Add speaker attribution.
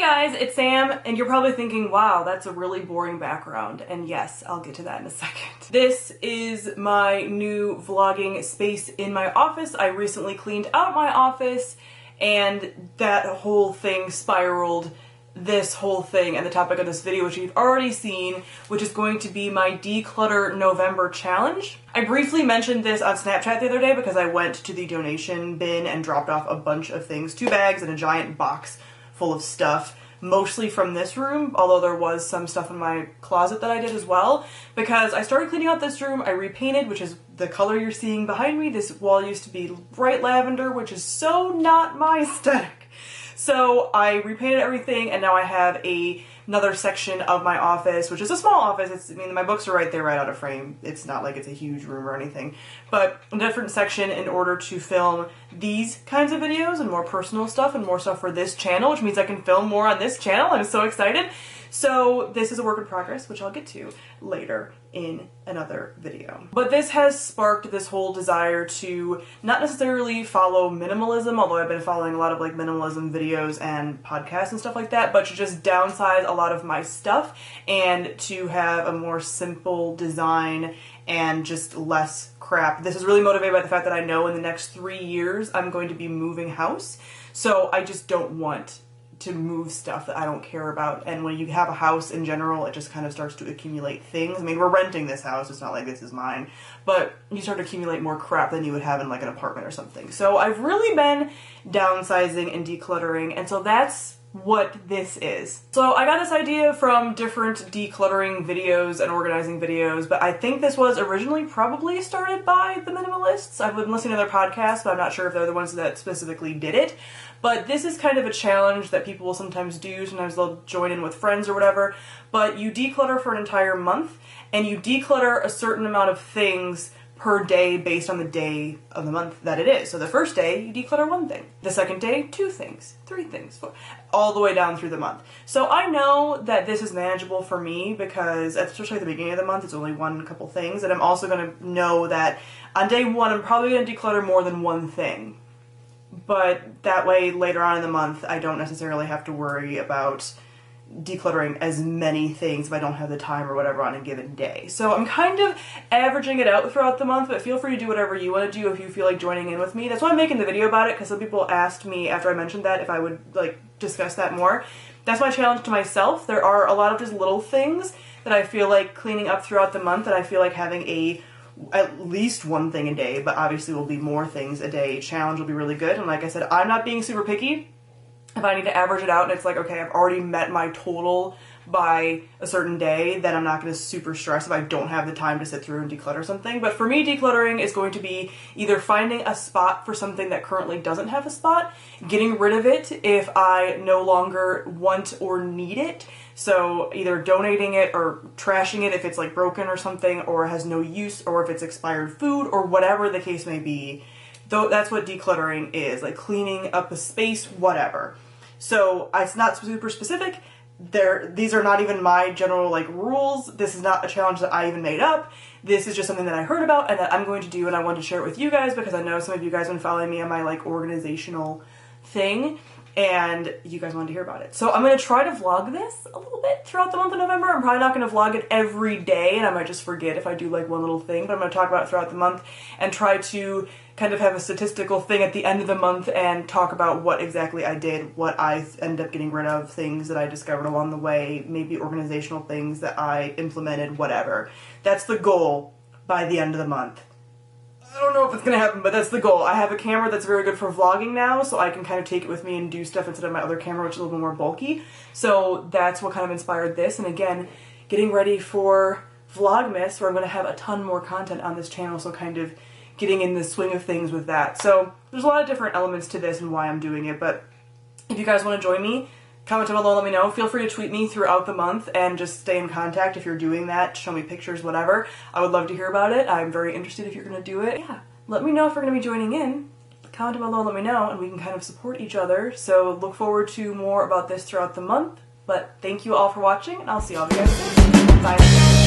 Speaker 1: guys, it's Sam, and you're probably thinking, wow, that's a really boring background. And yes, I'll get to that in a second. This is my new vlogging space in my office. I recently cleaned out my office, and that whole thing spiraled this whole thing and the topic of this video, which you've already seen, which is going to be my Declutter November challenge. I briefly mentioned this on Snapchat the other day because I went to the donation bin and dropped off a bunch of things, 2 bags and a giant box full of stuff, mostly from this room, although there was some stuff in my closet that I did as well, because I started cleaning out this room. I repainted, which is the color you're seeing behind me. This wall used to be bright lavender, which is so not my aesthetic. So I repainted everything, and now I have another section of my office, which is a small office. I mean, my books are right there, right out of frame. It's not like it's a huge room or anything, but a different section in order to film these kinds of videos and more personal stuff and more stuff for this channel, which means I can film more on this channel. I'm so excited. So this is a work in progress, which I'll get to later in another video. But this has sparked this whole desire to not necessarily follow minimalism, although I've been following a lot of like minimalism videos and podcasts and stuff like that, but to just downsize a lot of my stuff and to have a more simple design and just less crap. This is really motivated by the fact that I know in the next 3 years I'm going to be moving house, so I just don't want to move stuff that I don't care about. And when you have a house in general, it just kind of starts to accumulate things. I mean, we're renting this house, it's not like this is mine, but you start to accumulate more crap than you would have in like an apartment or something. So I've really been downsizing and decluttering, and so that's what this is. So I got this idea from different decluttering videos and organizing videos, but I think this was originally probably started by the minimalists. I've been listening to their podcasts, but I'm not sure if they're the ones that specifically did it. But this is kind of a challenge that people will sometimes do. Sometimes they'll join in with friends or whatever. But you declutter for an entire month, and you declutter a certain amount of things per day based on the day of the month that it is. So the first day, you declutter 1 thing. The second day, 2 things, 3 things, 4, all the way down through the month. So I know that this is manageable for me because, especially at the beginning of the month, it's only couple things. And I'm also going to know that on day 1, I'm probably going to declutter more than 1 thing. But that way, later on in the month, I don't necessarily have to worry about decluttering as many things if I don't have the time or whatever on a given day. So I'm kind of averaging it out throughout the month, but feel free to do whatever you want to do if you feel like joining in with me. That's why I'm making the video about it, because some people asked me after I mentioned that if I would like discuss that more. That's my challenge to myself. There are a lot of just little things that I feel like cleaning up throughout the month, that I feel like having at least 1 thing a day, but obviously will be more things a day challenge will be really good. And like I said, I'm not being super picky. If I need to average it out and it's like, okay, I've already met my total by a certain day, then I'm not going to super stress if I don't have the time to sit through and declutter something. But for me, decluttering is going to be either finding a spot for something that currently doesn't have a spot, getting rid of it if I no longer want or need it. So either donating it or trashing it if it's like broken or something, or has no use, or if it's expired food, or whatever the case may be. Though that's what decluttering is, like cleaning up a space, whatever. So it's not super specific. These are not even my general like rules. This is not a challenge that I even made up. This is just something that I heard about and that I'm going to do, and I wanted to share it with you guys because I know some of you guys have been following me on my like organizational thing, and you guys wanted to hear about it. So I'm going to try to vlog this a little bit throughout the month of November. I'm probably not going to vlog it every day, and I might just forget if I do like 1 little thing, but I'm going to talk about it throughout the month and try to kind of have a statistical thing at the end of the month and talk about what exactly I did, what I ended up getting rid of, things that I discovered along the way, maybe organizational things that I implemented, whatever. That's the goal by the end of the month. I don't know if it's going to happen, but that's the goal. I have a camera that's very good for vlogging now, so I can kind of take it with me and do stuff instead of my other camera, which is a little bit more bulky. So that's what kind of inspired this. And again, getting ready for Vlogmas, where I'm going to have a ton more content on this channel, so kind of getting in the swing of things with that. So there's a lot of different elements to this and why I'm doing it, but if you guys want to join me, comment down below, let me know. Feel free to tweet me throughout the month and just stay in contact if you're doing that. Show me pictures, whatever. I would love to hear about it. I'm very interested if you're going to do it. Yeah, let me know if you're going to be joining in. Comment down below, let me know, and we can kind of support each other. So look forward to more about this throughout the month. But thank you all for watching, and I'll see all of you guys soon. Bye.